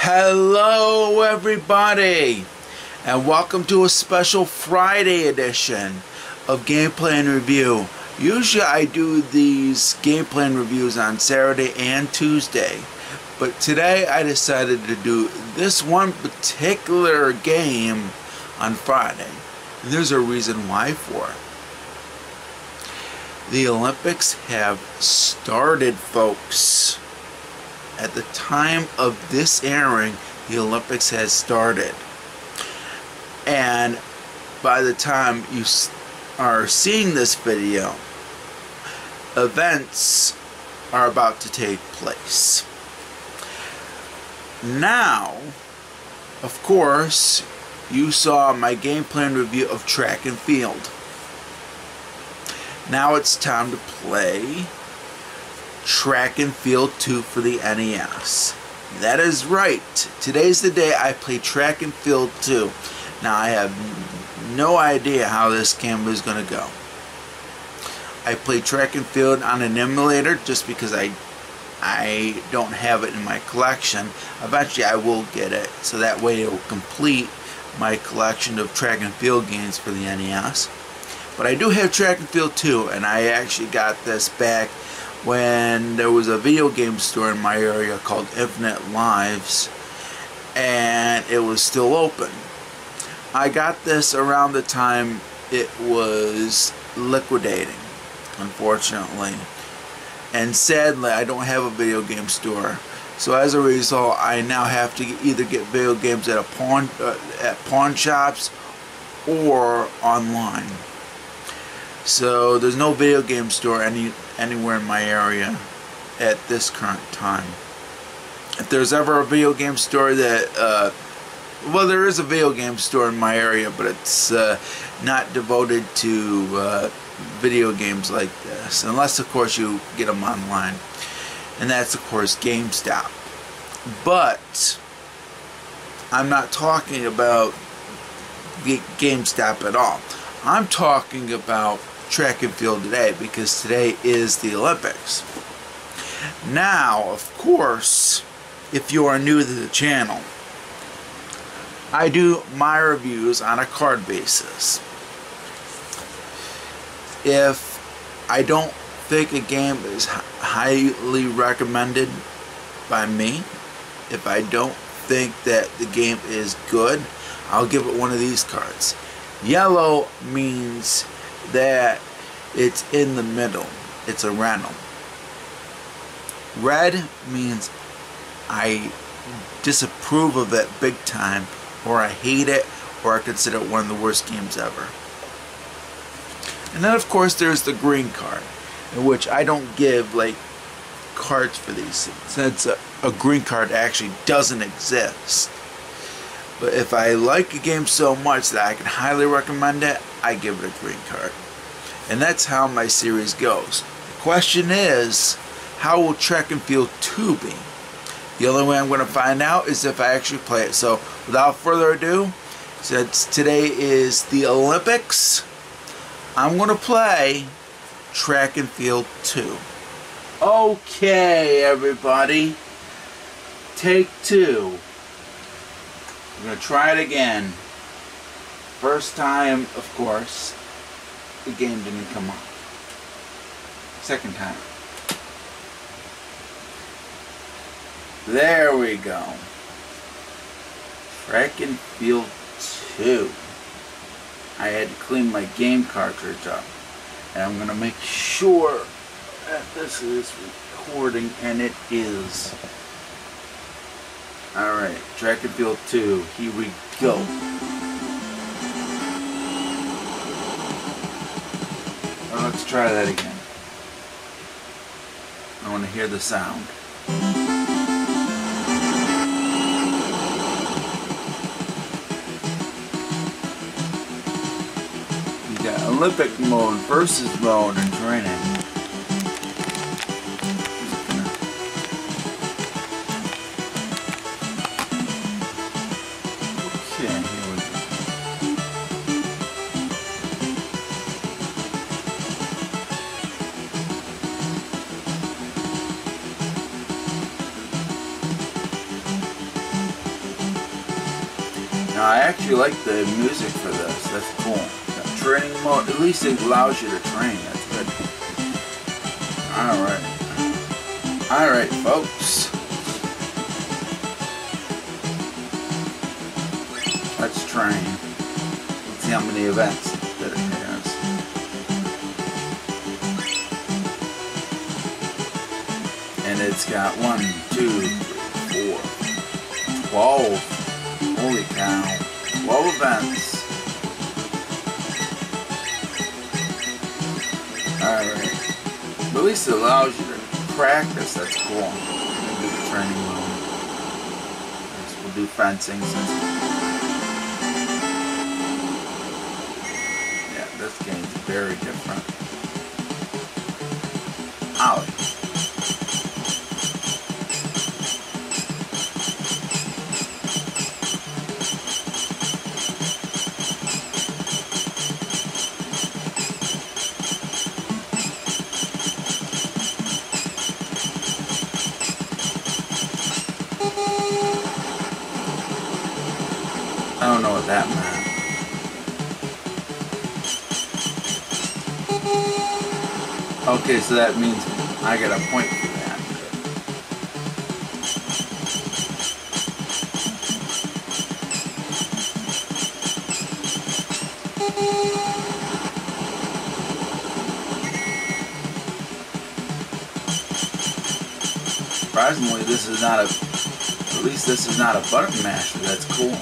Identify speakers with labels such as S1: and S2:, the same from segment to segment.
S1: Hello everybody, and welcome to a special Friday edition of Gameplay and Review. Usually I do these gameplay and reviews on Saturday and Tuesday, but today I decided to do this one particular game on Friday. And there's a reason why for it. The Olympics have started, folks. At the time of this airing, the Olympics has started. And by the time you are seeing this video, events are about to take place. Now, of course, you saw my game plan review of track and field. Now it's time to play Track and Field 2 for the NES. That is right. Today's the day I play Track and Field 2. Now I have no idea how this game is going to go. I play Track and Field on an emulator just because I don't have it in my collection. Eventually I will get it, so that way it will complete my collection of Track and Field games for the NES. But I do have Track and Field 2, and I actually got this back when there was a video game store in my area called Infinite Lives, and it was still open. I got this around the time it was liquidating, unfortunately. And sadly, I don't have a video game store. So as a result, I now have to either get video games at pawn shops or online. So there's no video game store anywhere in my area at this current time. If there's ever a video game store that, well, there is a video game store in my area, but it's not devoted to video games like this, unless of course you get them online, and that's of course GameStop. But I'm not talking about GameStop at all. I'm talking about Track and Field today, because today is the Olympics. Now, of course, if you are new to the channel, I do my reviews on a card basis. If I don't think a game is highly recommended by me, if I don't think that the game is good, I'll give it one of these cards. Yellow means that it's in the middle. It's a rental. Red means I disapprove of it big time, or I hate it, or I consider it one of the worst games ever. And then of course there's the green card, in which I don't give like cards for these things, since a green card actually doesn't exist. But if I like a game so much that I can highly recommend it, I give it a green card. And that's how my series goes. The question is, how will Track and Field 2 be? The only way I'm going to find out is if I actually play it. So without further ado, since today is the Olympics, I'm going to play Track and Field 2. Okay, everybody. Take two. We're going to try it again. First time, of course, the game didn't come up. Second time. There we go. Track and Field 2. I had to clean my game cartridge up. And I'm going to make sure that this is recording, and it is. Alright, Track and Field 2. Here we go. Well, let's try that again. I want to hear the sound. You got Olympic mode, versus mode, and training. Okay, here we go. Now I actually like the music for this. That's cool. Training mode, at least it allows you to train. That's good. Alright. Alright, folks. Let's train. Let's see how many events that it has. And it's got 1, 2, 3, 4, 12. Holy cow. 12 events. Alright. But at least it allows you to practice. That's cool. We'll do the training mode. We'll do fencing. Yeah, this game's very different. Ow. I don't know what that meant. Okay, so that means I get a point for that. Surprisingly, this is not a, at least this is not a button masher. That's cool.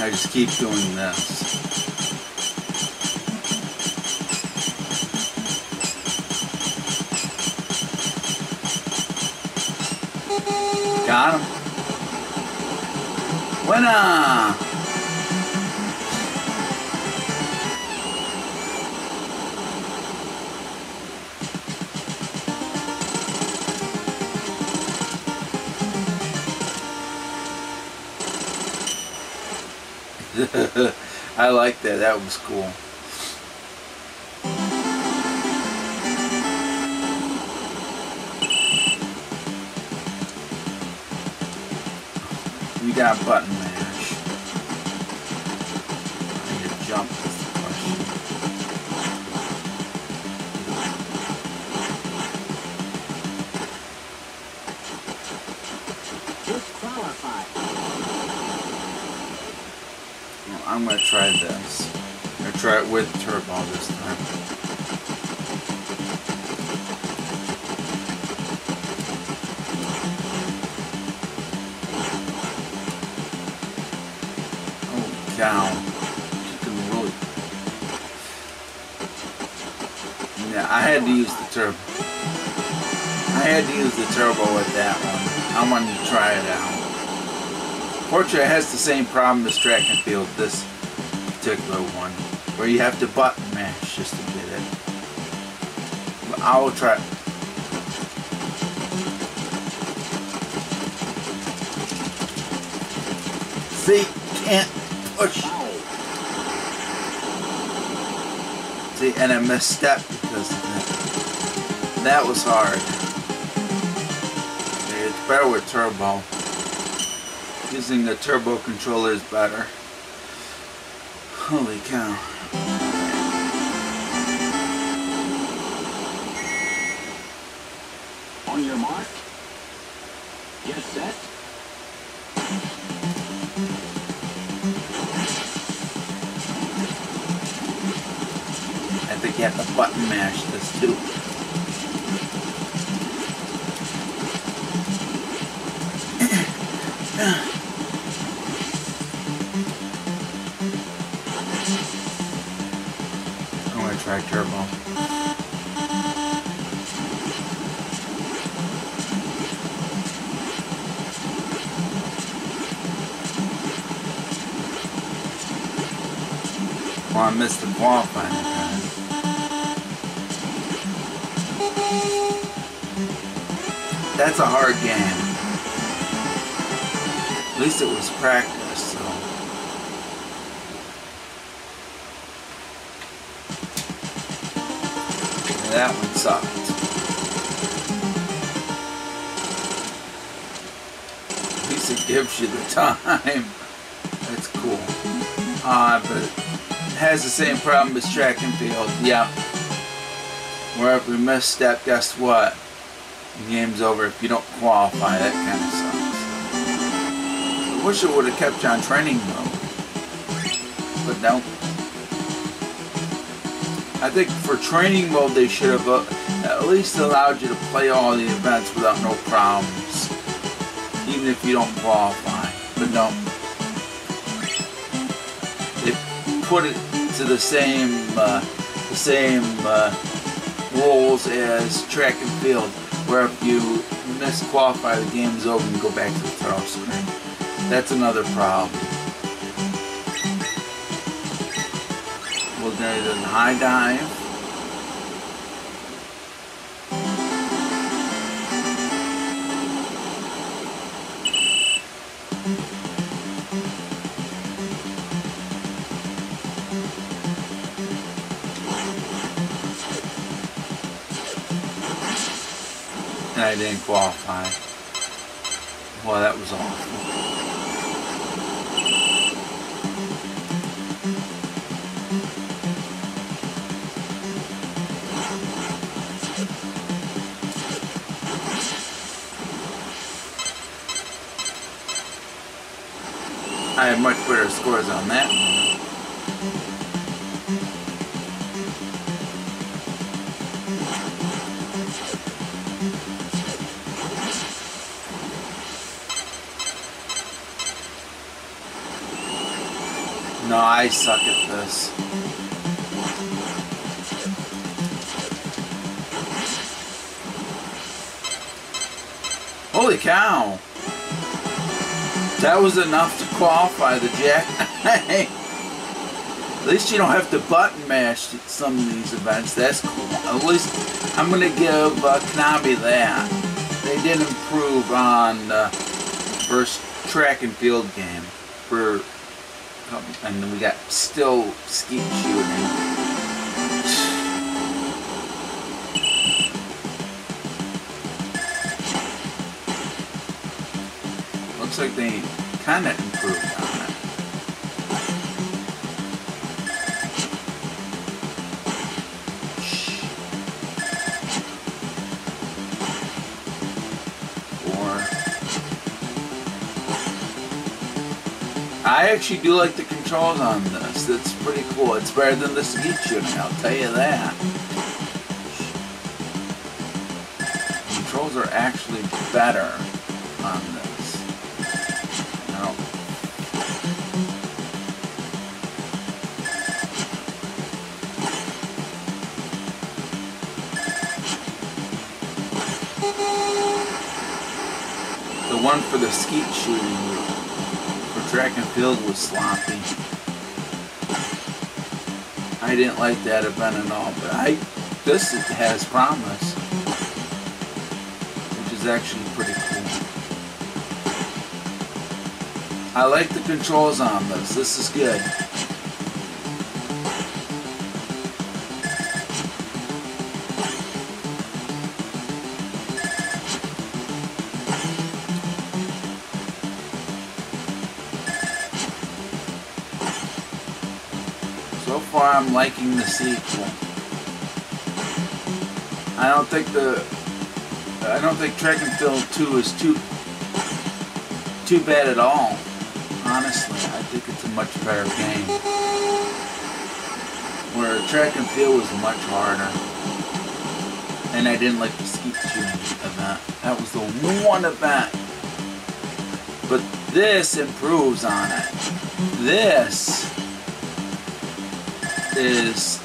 S1: I just keep doing this. Got him. Winner! I like that. That was cool. You got button mash. I need to jump is the question.
S2: Disqualified.
S1: I'm going to try this. I'm going to try it with turbo this time. Oh, cow. Really... Yeah, I had to use the turbo. I had to use the turbo with that one. I wanted to try it out. Fortunately, it has the same problem as Track and Field, this particular one, where you have to button mash just to get it. But I will try. See, can't push. See, and I misstepped because of that. That was hard. It's better with turbo. Using the turbo controller is better. Holy cow.
S2: On your mark. Get set.
S1: I think you have to button mash this too. I'm going to try turbo. Well, I missed the qualifying time. That's a hard game. At least it was practice, so. Yeah, that one sucked. At least it gives you the time. That's cool. But it has the same problem as track and field. Yeah. Where if we misstep, guess what? The game's over if you don't qualify. That kind of sucks. I wish it would have kept you on training mode. But no. I think for training mode they should have at least allowed you to play all the events without no problems. Even if you don't qualify. But no. They put it to the same rules as track and field, where if you misqualify, the game's over and go back to the throw screen. That's another problem. We'll do the high dive. And I didn't qualify. Well, that was awful. I had much better scores on that one. No, I suck at this. Holy cow! That was enough to qualify the jack. At least you don't have to button mash some of these events. That's cool. At least I'm going to give Konami that. They did improve on the first track and field game. And then we got still skeet shooting. Looks like they kind of improved on it. I actually do like the controls on this. It's pretty cool. It's better than the skeet shooting, I'll tell you that. The controls are actually better on this. Now, the one for the skeet shooting track and field was sloppy. I didn't like that event at all, but this has promise, which is actually pretty cool. I like the controls on this. This is good. So far, I'm liking the sequel. I don't think Track and Field 2 is too bad at all. Honestly, I think it's a much better game. Where Track and Field was much harder. And I didn't like the skeet shooting event. That was the one event. But this improves on it. This is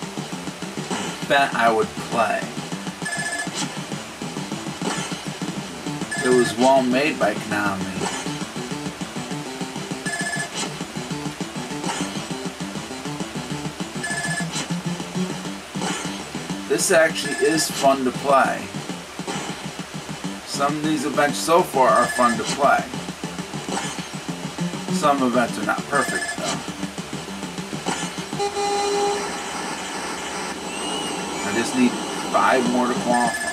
S1: that I would play. It was well made by Konami. This actually is fun to play. Some of these events so far are fun to play. Some events are not perfect though. I just need 5 more to qualify.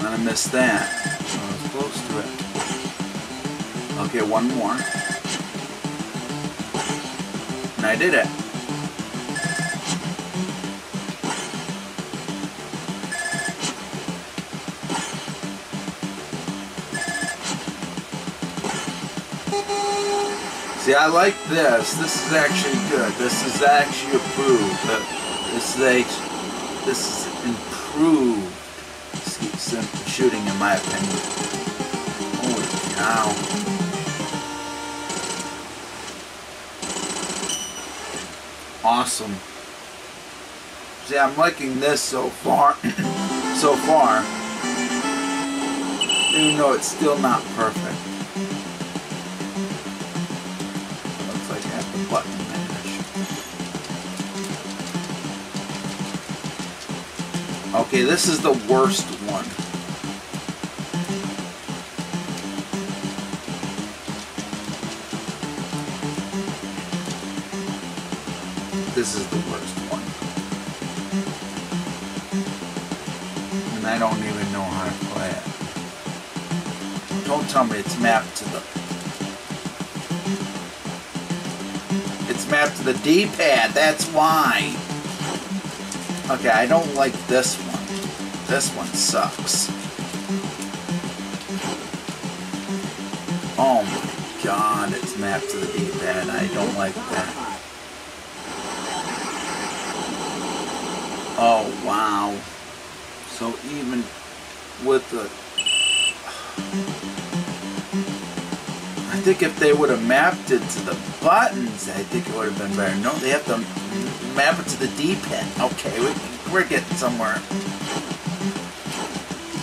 S1: I missed that. I was close to it. Okay, one more. And I did it. See, I like this. This is actually good. This is actually approved. This is improved shooting, in my opinion. Holy cow. Awesome. See, I'm liking this so far. So far. Even though it's still not perfect. Looks like I have the button mash. Okay, this is the worst one. This is the worst one. And I don't even know how to play it. Don't tell me it's mapped to the... It's mapped to the D-pad, that's why. Okay, I don't like this one. This one sucks. Oh my god, it's mapped to the D-pad. I don't like that. Oh wow. So even with the... I think if they would have mapped it to the buttons, I think it would have been better. No, they have to map it to the D-pad. Okay, we're getting somewhere.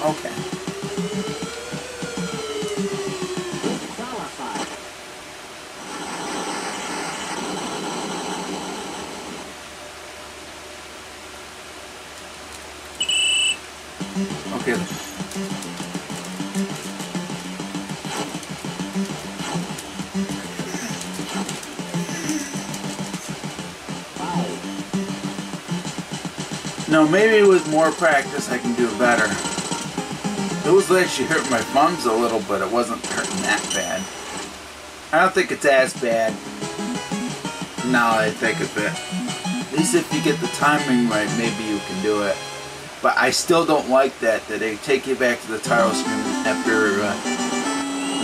S1: Okay. Okay. No, maybe with more practice I can do it better. It was actually hurting my thumbs a little, but it wasn't hurting that bad. I don't think it's as bad. Now that I think of it. At least if you get the timing right, maybe you can do it. But I still don't like that they take you back to the title screen after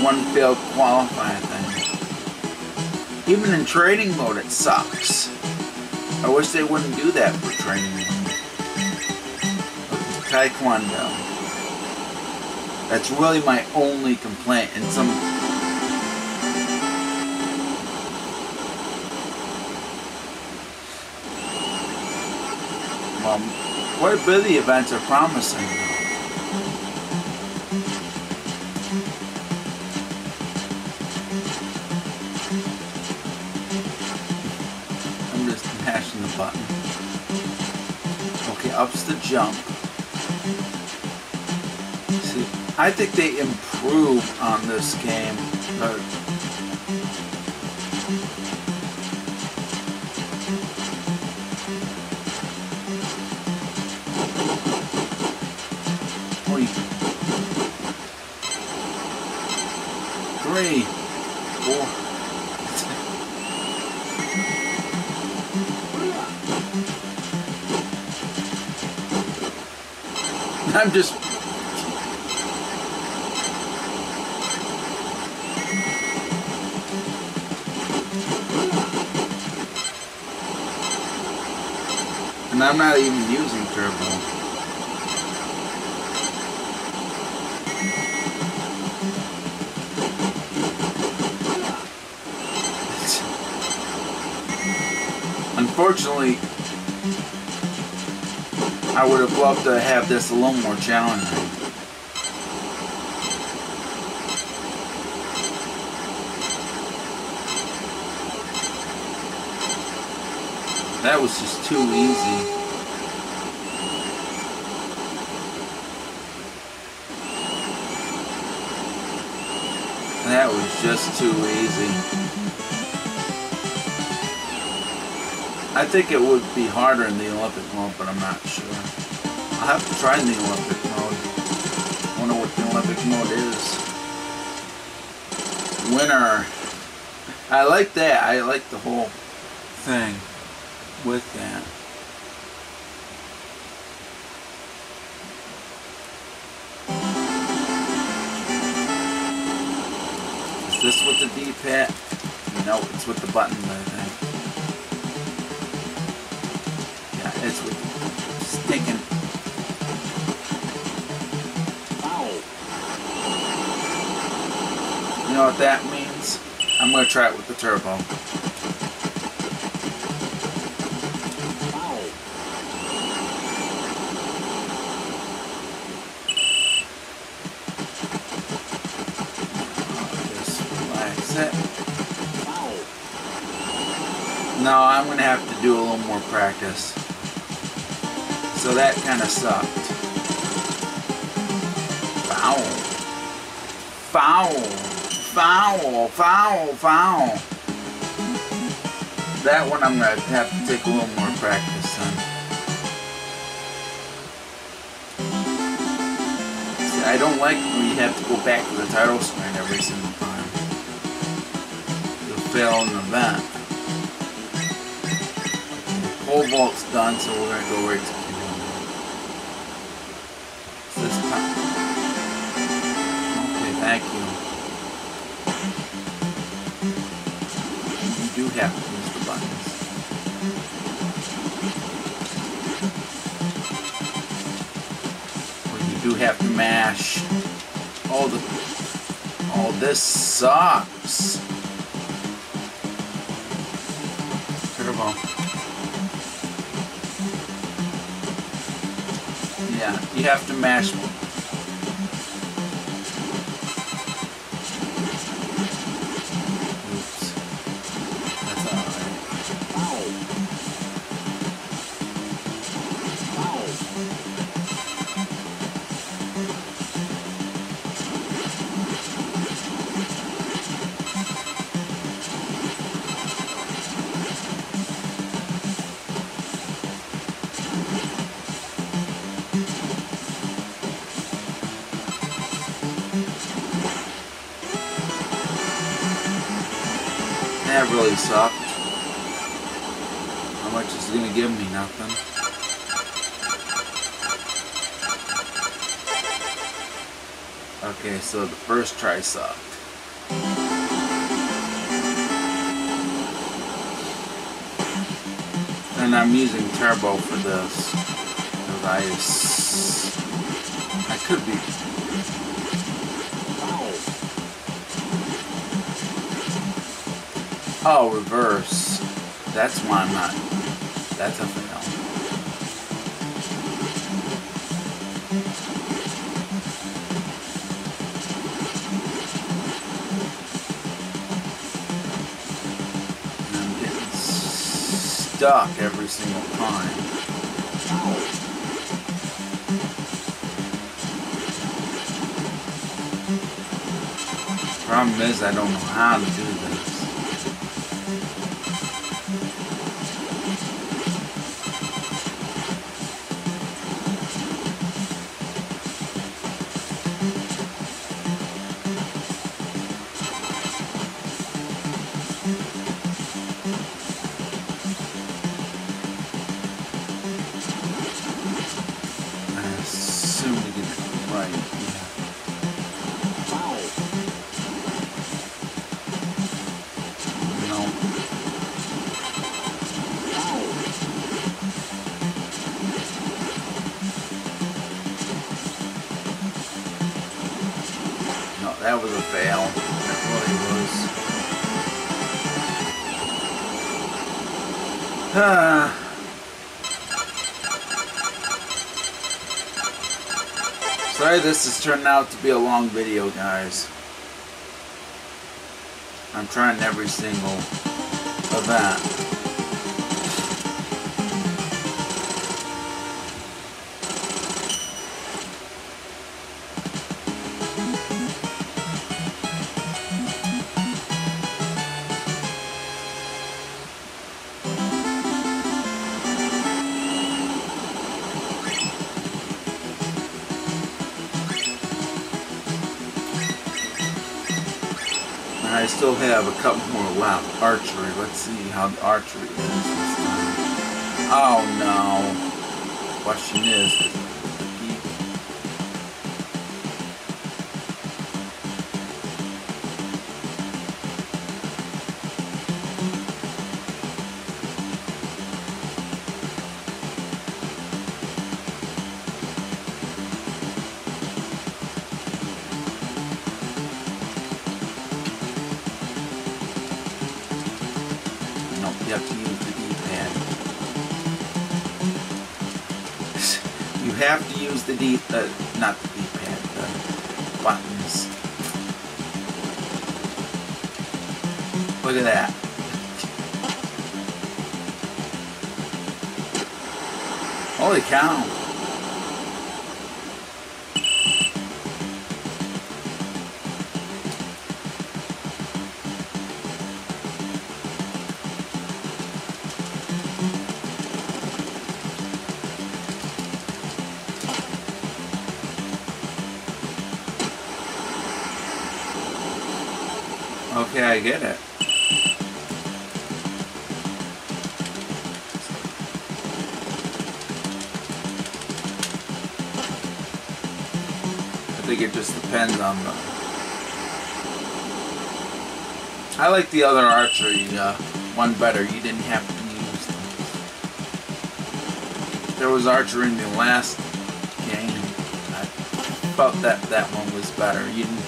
S1: one failed qualifying thing. Even in training mode, it sucks. I wish they wouldn't do that for training mode. Taekwondo. That's really my only complaint. And some... Well, quite a bit of the events are promising. I'm just mashing the button. Okay, up's the jump. See, I think they improved on this game. 3, 4. I'm just... And I'm not even using turbo. Unfortunately, I would have loved to have this a little more challenging. That was just too easy. That was just too easy. I think it would be harder in the Olympic mode, but I'm not sure. I'll have to try in the Olympic mode. I wonder what the Olympic mode is. Winner. I like that. I like the whole thing with that. Is this with the D-pad? No, it's with the buttons, I think. Yeah, it's with stinking. You know what that means? I'm going to try it with the turbo. No, I'm going to have to do a little more practice. So that kind of sucked. Foul. Foul. Foul. Foul. Foul. That one I'm going to have to take a little more practice on. See, I don't like when you have to go back to the title screen every single time. You'll fail an event. Pole vault's done, so we're going to go right to Canyon. This time. Okay, thank you. You do have to use the buttons. Or you do have to mash. Oh, this sucks. Turbo. Yeah, you have to mash. Oops. That's alright. That really sucked. How much is it going to give me? Nothing. Okay, so the first try sucked. And I'm using turbo for this. Because I could be... Oh, reverse. That's why I'm not. That's a fail. And I'm getting stuck every single time. Problem is, I don't know how to do this. fail. That really was. Sorry this is turning out to be a long video, guys. I'm trying every single event. I still have a couple more left. Archery. Let's see how the archery is this time. Oh no. Question is the key. You have to use the D-pad. You have to use the not the D-pad, the buttons. Look at that. Holy cow. Okay, I get it. I think it just depends on the... I like the other archery one better. You didn't have to use them. There was archery in the last game. I felt that one was better. You didn't...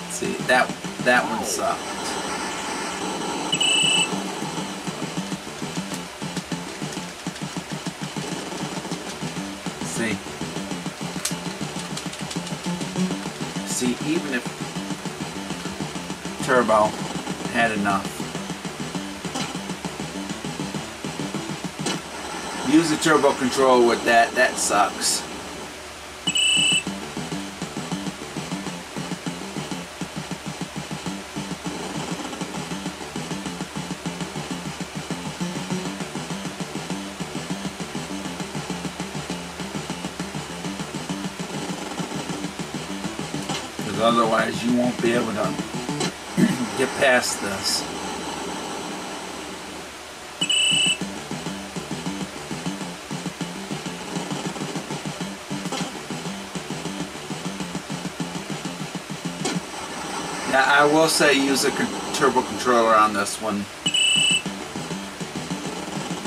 S1: See, that one sucked. See, even if Turbo had enough. Use the turbo controller with that sucks. Otherwise you won't be able to get past this. Yeah, I will say use a turbo controller on this one.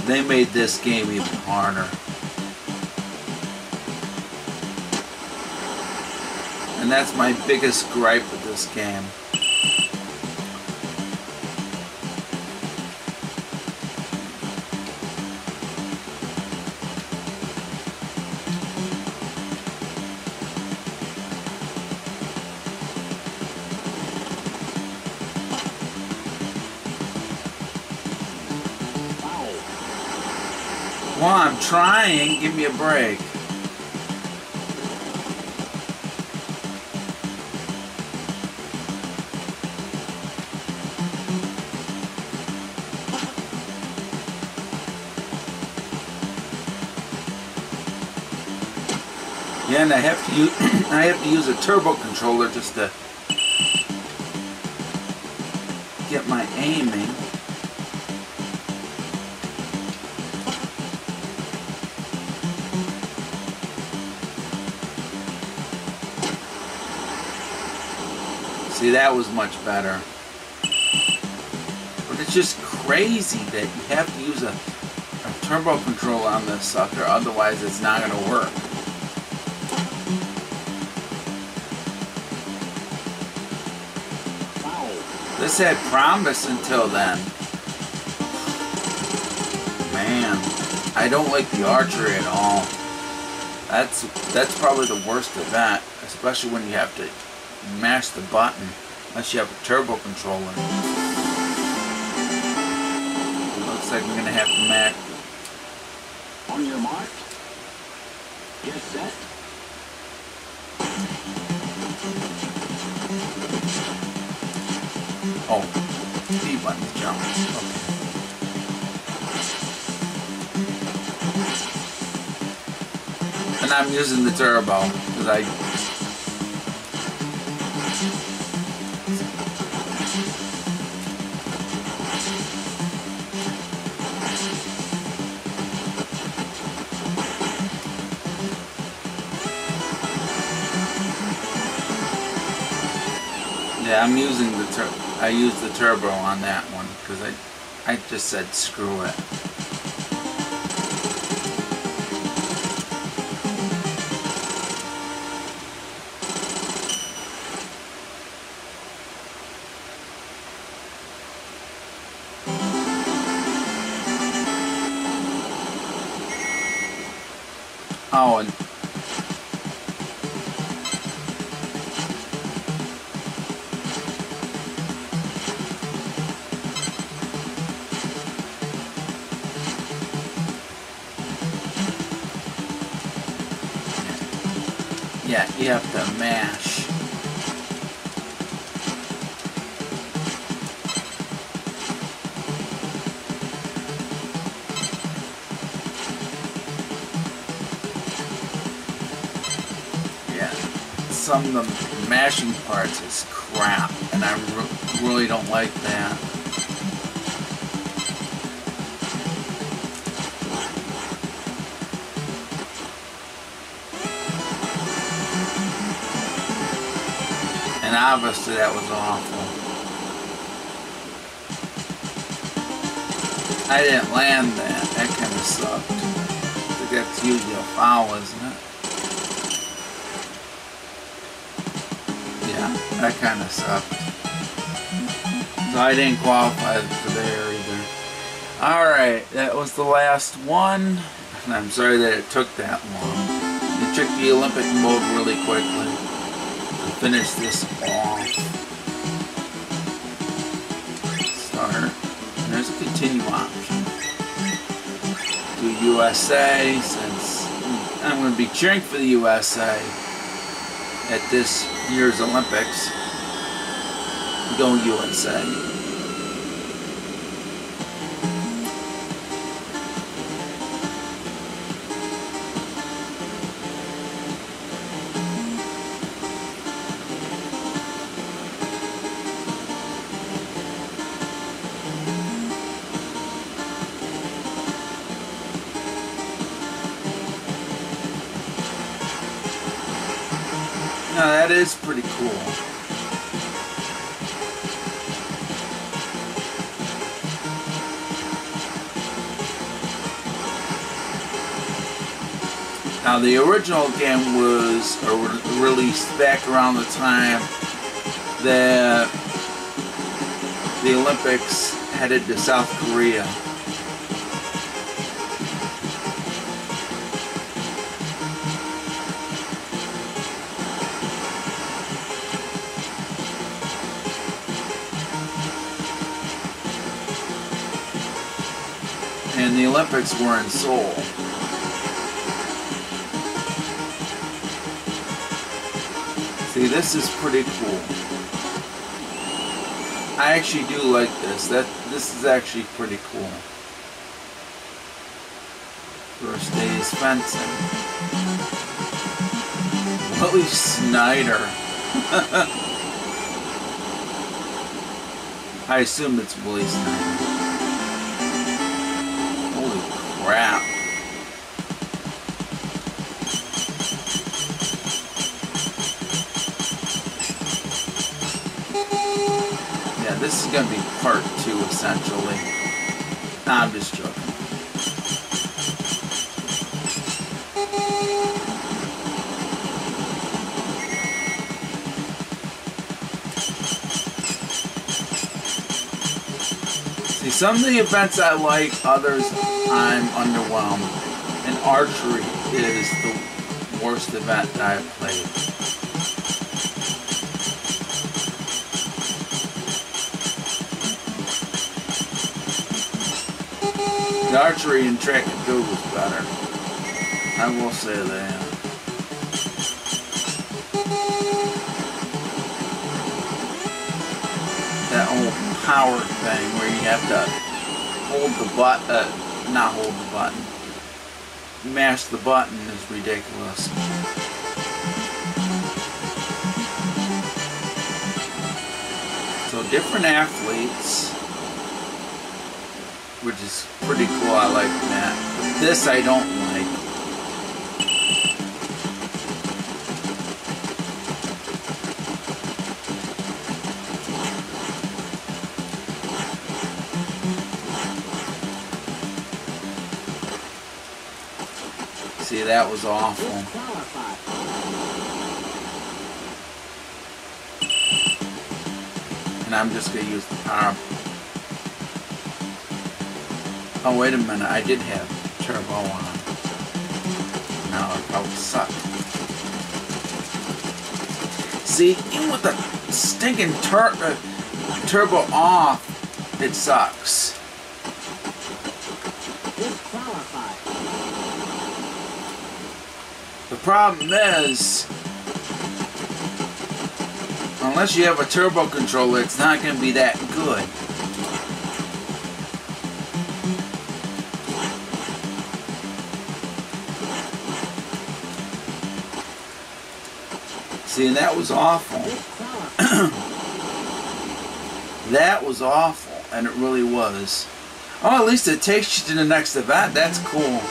S1: They made this game even harder. And that's my biggest gripe with this game. Well, I'm trying. Give me a break. Yeah, and I have to use a turbo controller just to get my aiming. See, that was much better. But it's just crazy that you have to use a turbo controller on this sucker, otherwise it's not going to work. This had promise until then. Man, I don't like the archery at all. That's probably the worst of that, especially when you have to mash the button, unless you have a turbo controller. It looks like we're gonna have to mash.
S2: On your mark. Get set.
S1: Oh, B button jump. Okay. And I'm using the turbo because I. Yeah, I'm using the I used the turbo on that one because I just said screw it. Oh, and yeah, you have to mash. Yeah, some of the mashing parts is crap, and I really don't like that. And obviously that was awful. I didn't land that. That kind of sucked. I think that's usually a foul, isn't it? Yeah, that kind of sucked. So I didn't qualify for there either. Alright, that was the last one. And I'm sorry that it took that long. It took the Olympic mode really quickly. Finish this off. Start. And there's a continue option. Do USA, since I'm going to be cheering for the USA at this year's Olympics. Go USA. Now that is pretty cool. Now the original game was released back around the time that the Olympics headed to South Korea. And the Olympics were in Seoul. See, this is pretty cool. I actually do like this. This is actually pretty cool. First day is fencing. Willie Snyder. I assume it's Willie Snyder. Crap. Yeah, this is gonna be part 2 essentially. Nah, I'm just joking. Some of the events I like, others I'm underwhelmed. And archery is the worst event that I've played. The archery in track and field was better. I will say that. That old power thing where you have to hold the button, not hold the button, mash the button is ridiculous. So different athletes, which is pretty cool. I like that. This I don't like. See, that was awful. And I'm just going to use the power. Oh, wait a minute. I did have turbo on. No, it probably sucked. See, even with the stinking turbo off, it sucks. The problem is, unless you have a turbo controller, it's not going to be that good. See, and that was awful. That was awful, and it really was. Oh, at least it takes you to the next event. That's cool.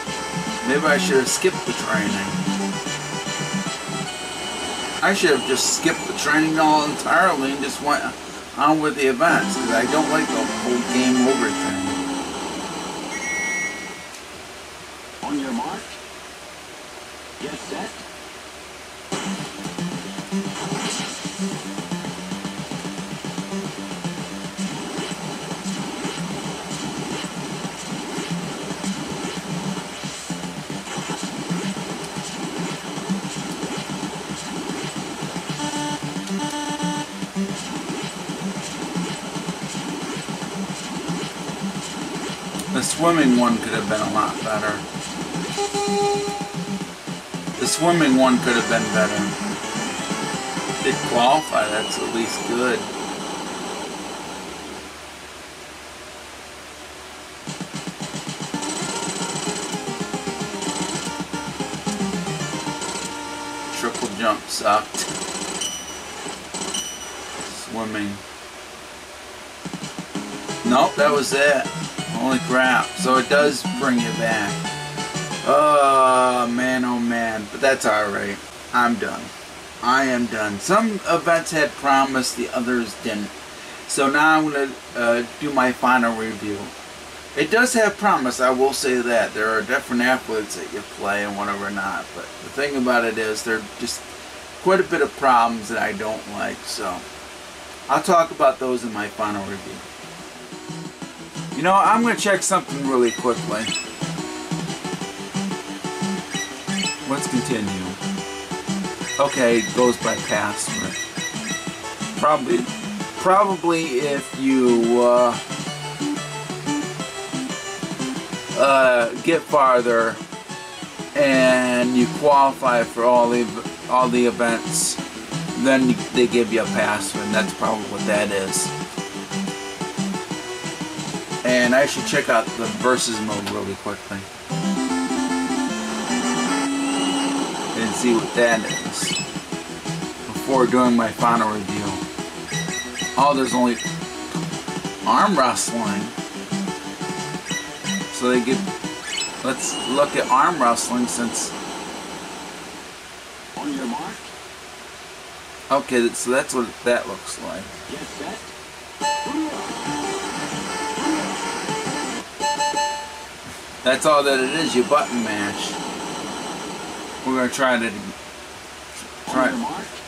S1: Maybe I should have skipped the training. I should have just skipped the training all entirely and just went on with the events, because I don't like the whole game over thing.
S2: On your mark. Get set.
S1: The swimming one could have been a lot better. The swimming one could have been better. Did qualify, that's at least good. Triple jump sucked. Swimming. Nope, that was it. Holy crap. So it does bring you back. Oh man, but that's alright. I'm done. I am done. Some events had promised, the others didn't. So now I'm going to do my final review. It does have promise, I will say that. There are different athletes that you play and whatever not. But the thing about it is, there are just quite a bit of problems that I don't like. So I'll talk about those in my final review. You know, I'm going to check something really quickly. Let's continue. Okay, it goes by password. Probably if you get farther and you qualify for all the events, then they give you a password. That's probably what that is. And I should check out the versus mode really quickly and see what that is before doing my final review. Oh, there's only arm wrestling. So they give. Let's look at arm wrestling since.
S2: On your mark.
S1: Okay, so that's what that looks like.
S2: Get set.
S1: That's all that it is, you button mash. We're going to try it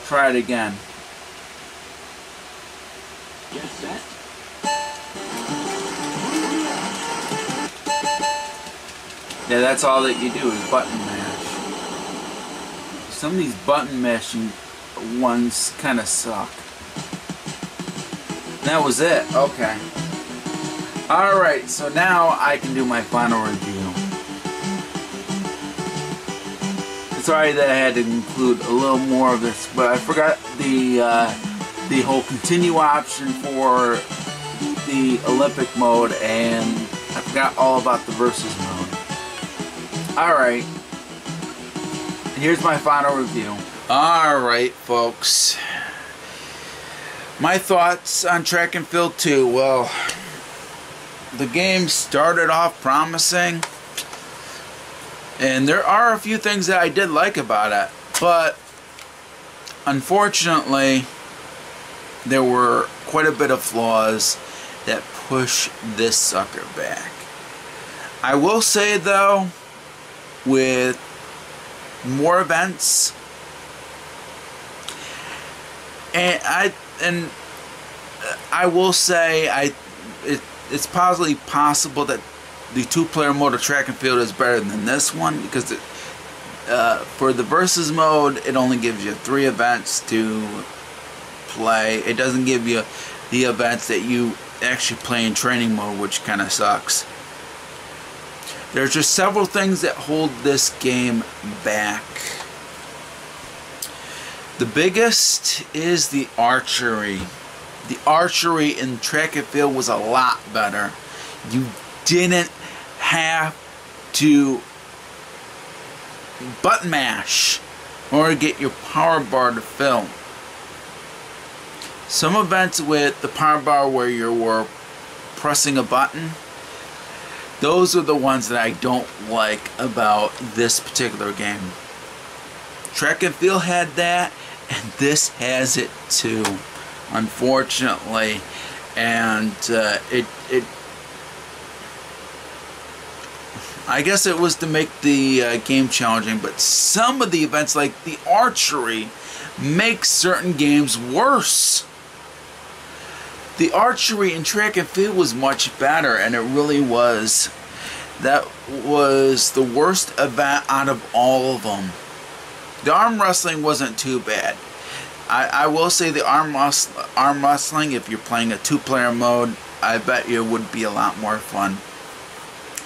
S1: try it again.
S2: Get set.
S1: Yeah, that's all that you do is button mash. Some of these button mashing ones kind of suck. That was it. Okay. Alright, so now I can do my final review. Sorry that I had to include a little more of this, but I forgot the whole continue option for the Olympic mode, and I forgot all about the versus mode. Alright, here's my final review. Alright, folks. My thoughts on Track and Field 2. Well, the game started off promising, and there are a few things that I did like about it, but unfortunately there were quite a bit of flaws that push this sucker back. I will say though, with more events, and I will say it's possibly possible that the two-player mode of Track and Field is better than this one, because for the versus mode it only gives you 3 events to play. It doesn't give you the events that you actually play in training mode, which kind of sucks. There's just several things that hold this game back. The biggest is the archery. The archery in Track and Field was a lot better. You didn't have to button mash in order to get your power bar to fill. Some events with the power bar where you were pressing a button, those are the ones that I don't like about this particular game. Track and Field had that, and this has it too, unfortunately. And I guess it was to make the game challenging, but some of the events, like the archery, make certain games worse. The archery in Track and Field was much better, and it really was. That was the worst event out of all of them. The arm wrestling wasn't too bad. I will say the arm wrestling, if you're playing a 2-player mode, I bet you it would be a lot more fun.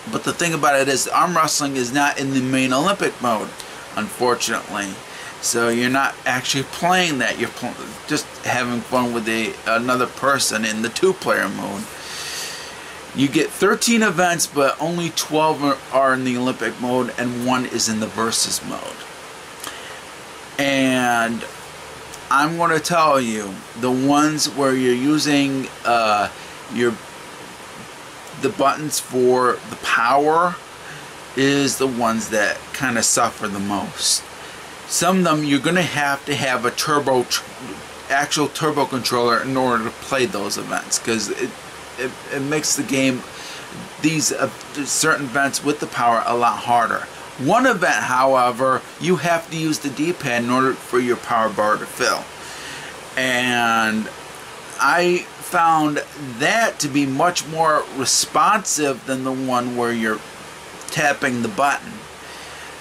S1: But the thing about it is, the arm wrestling is not in the main Olympic mode, unfortunately. So you're not actually playing that. You're just having fun with another person in the 2-player mode. You get 13 events, but only 12 are in the Olympic mode, and 1 is in the versus mode. And I'm going to tell you, the ones where you're using the buttons for the power is the ones that kind of suffer the most. Some of them you're going to have a actual turbo controller in order to play those events, because it makes the game, these certain events with the power, a lot harder. One event, however, you have to use the D-pad in order for your power bar to fill. And I found that to be much more responsive than the one where you're tapping the button.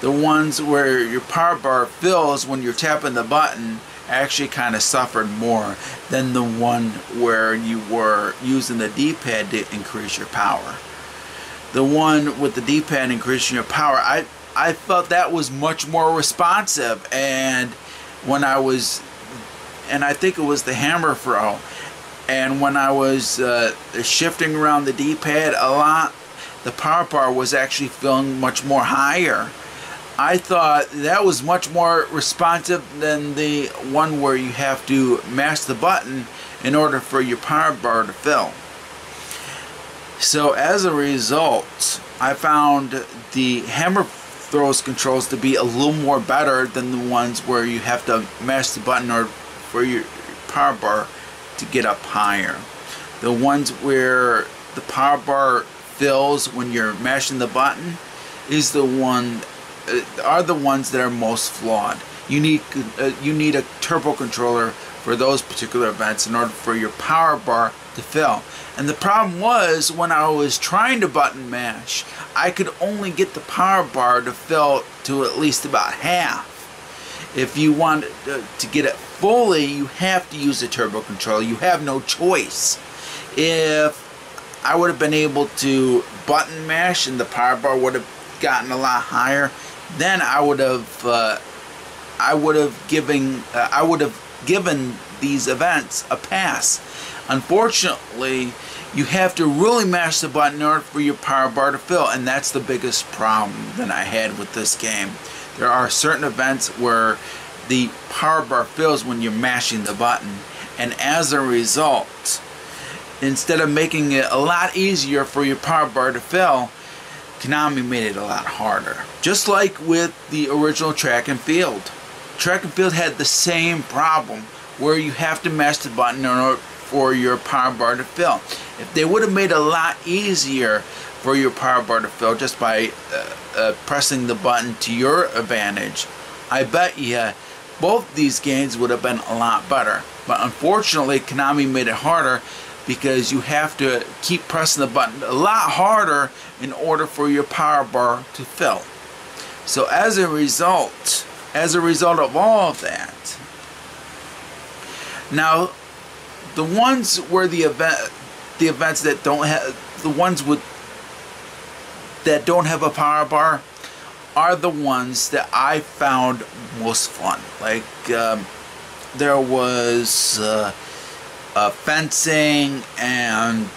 S1: The ones where your power bar fills when you're tapping the button actually kind of suffered more than the one where you were using the D-pad to increase your power. The one with the D-pad increasing your power, I felt that was much more responsive, and when I was, and I think it was the hammer throw, and when I was shifting around the D-pad a lot, the power bar was actually feeling much more higher. I thought that was much more responsive than the one where you have to mash the button in order for your power bar to fill. So as a result, I found the hammer throws controls to be a little more better than the ones where you have to mash the button or for your power bar to get up higher. The ones where the power bar fills when you're mashing the button is the one are the ones that are most flawed. You need a turbo controller for those particular events in order for your power bar to fill. And the problem was, when I was trying to button mash, I could only get the power bar to fill to at least about half. If you want to get it fully, you have to use a turbo controller. You have no choice. If I would have been able to button mash and the power bar would have gotten a lot higher, then I would have given these events a pass. Unfortunately, you have to really mash the button in order for your power bar to fill, and that's the biggest problem that I had with this game. There are certain events where the power bar fills when you're mashing the button, and as a result, instead of making it a lot easier for your power bar to fill, Konami made it a lot harder. Just like with the original Track and Field. Track and Field had the same problem, where you have to mash the button in order for your power bar to fill. If they would have made it a lot easier for your power bar to fill just by pressing the button to your advantage, I bet you both these games would have been a lot better. But unfortunately, Konami made it harder because you have to keep pressing the button a lot harder in order for your power bar to fill. So as a result of all of that, now the ones where the events that don't have that don't have a power bar are the ones that I found most fun. Like there was fencing, and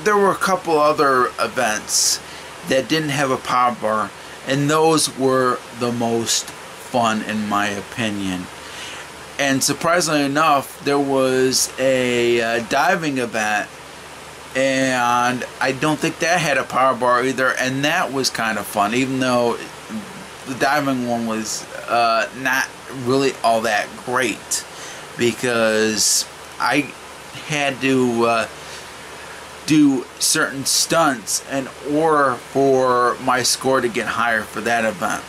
S1: there were a couple other events that didn't have a power bar, and those were the most fun in my opinion. And surprisingly enough, there was a diving event, and I don't think that had a power bar either, and that was kind of fun, even though the diving one was not really all that great, because I had to do certain stunts in order for my score to get higher for that event.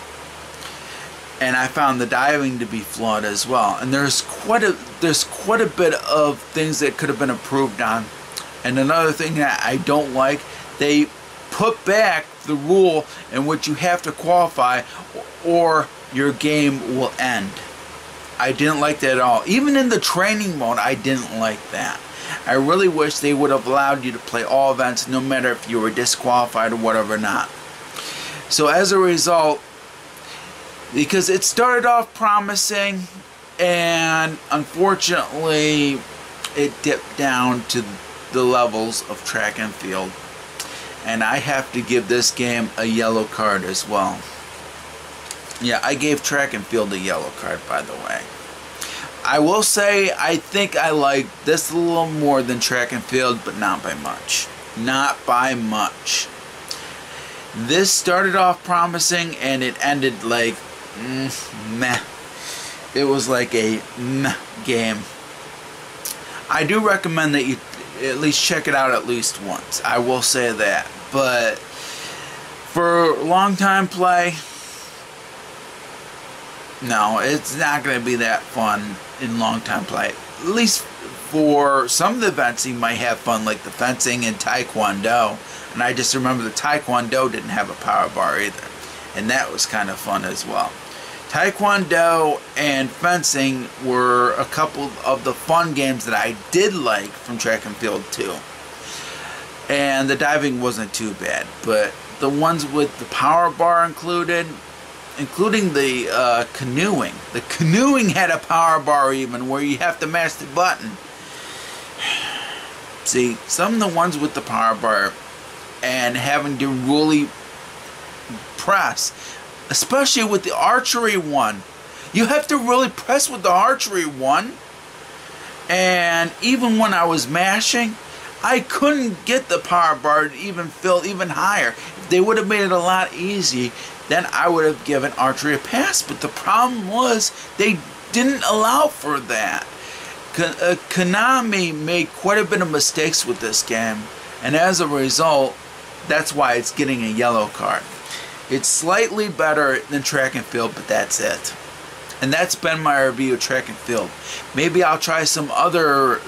S1: And I found the diving to be flawed as well. And there's quite a bit of things that could have been improved on. And another thing that I don't like, they put back the rule in which you have to qualify or your game will end. I didn't like that at all. Even in the training mode, I didn't like that. I really wish they would have allowed you to play all events, no matter if you were disqualified or whatever or not. So as a result, because it started off promising, and unfortunately it dipped down to the levels of Track and Field, and I have to give this game a yellow card as well. Yeah, I gave Track and Field a yellow card, by the way. I will say I think I like this a little more than Track and Field, but not by much. Not by much. This started off promising and it ended like meh. It was like a meh game. I do recommend that you at least check it out at least once. I will say that. But for long time play, no, it's not going to be that fun in long time play. At least for some of the events you might have fun, like the fencing and taekwondo. And I just remember the taekwondo didn't have a power bar either, and that was kind of fun as well. Taekwondo and fencing were a couple of the fun games that I did like from Track and Field 2. And the diving wasn't too bad, but the ones with the power bar including the canoeing. The canoeing had a power bar even, where you have to mash the button. See, some of the ones with the power bar and having to really press, especially with the archery one. You have to really press with the archery one. And even when I was mashing, I couldn't get the power bar to even fill even higher. If they would have made it a lot easier, then I would have given archery a pass. But the problem was they didn't allow for that. Konami made quite a bit of mistakes with this game, and as a result, that's why it's getting a yellow card. It's slightly better than Track and Field, but that's it. And that's been my review of track and field. Maybe I'll try some other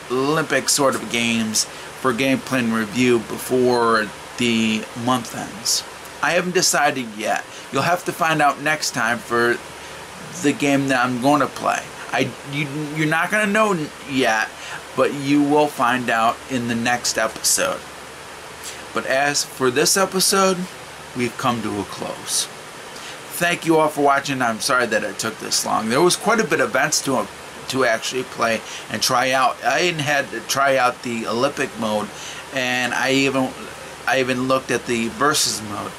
S1: Olympic sort of games for gameplay and review before the month ends. I haven't decided yet. You'll have to find out next time for the game that I'm going to play. You're not going to know yet, but you will find out in the next episode. But as for this episode, we've come to a close. Thank you all for watching. I'm sorry that it took this long. There was quite a bit of events to actually play and try out. I even had to try out the Olympic mode, and I even looked at the versus mode.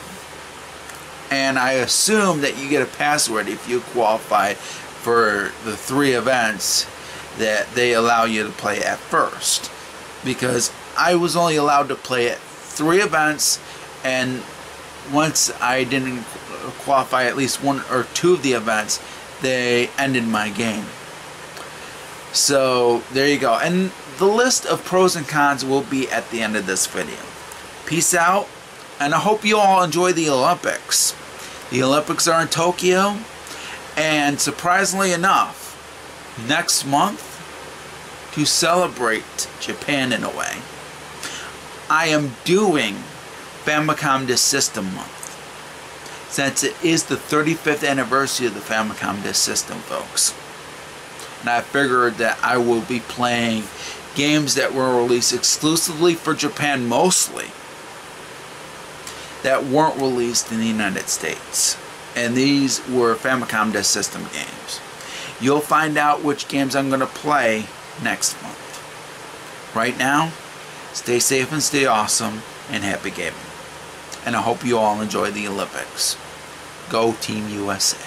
S1: And I assume that you get a password if you qualify for the 3 events that they allow you to play at first. Because I was only allowed to play at 3 events, and once I didn't qualify at least 1 or 2 of the events, they ended my game. So there you go. And the list of pros and cons will be at the end of this video. Peace out, and I hope you all enjoy the Olympics. The Olympics are in Tokyo, and surprisingly enough, next month, to celebrate Japan in a way, I am doing Famicom Disk System Month, since it is the 35th anniversary of the Famicom Disk System, folks. And I figured that I will be playing games that were released exclusively for Japan mostly, that weren't released in the United States. And these were Famicom Disk System games. You'll find out which games I'm going to play next month. Right now, stay safe and stay awesome and happy gaming. And I hope you all enjoy the Olympics. Go Team USA.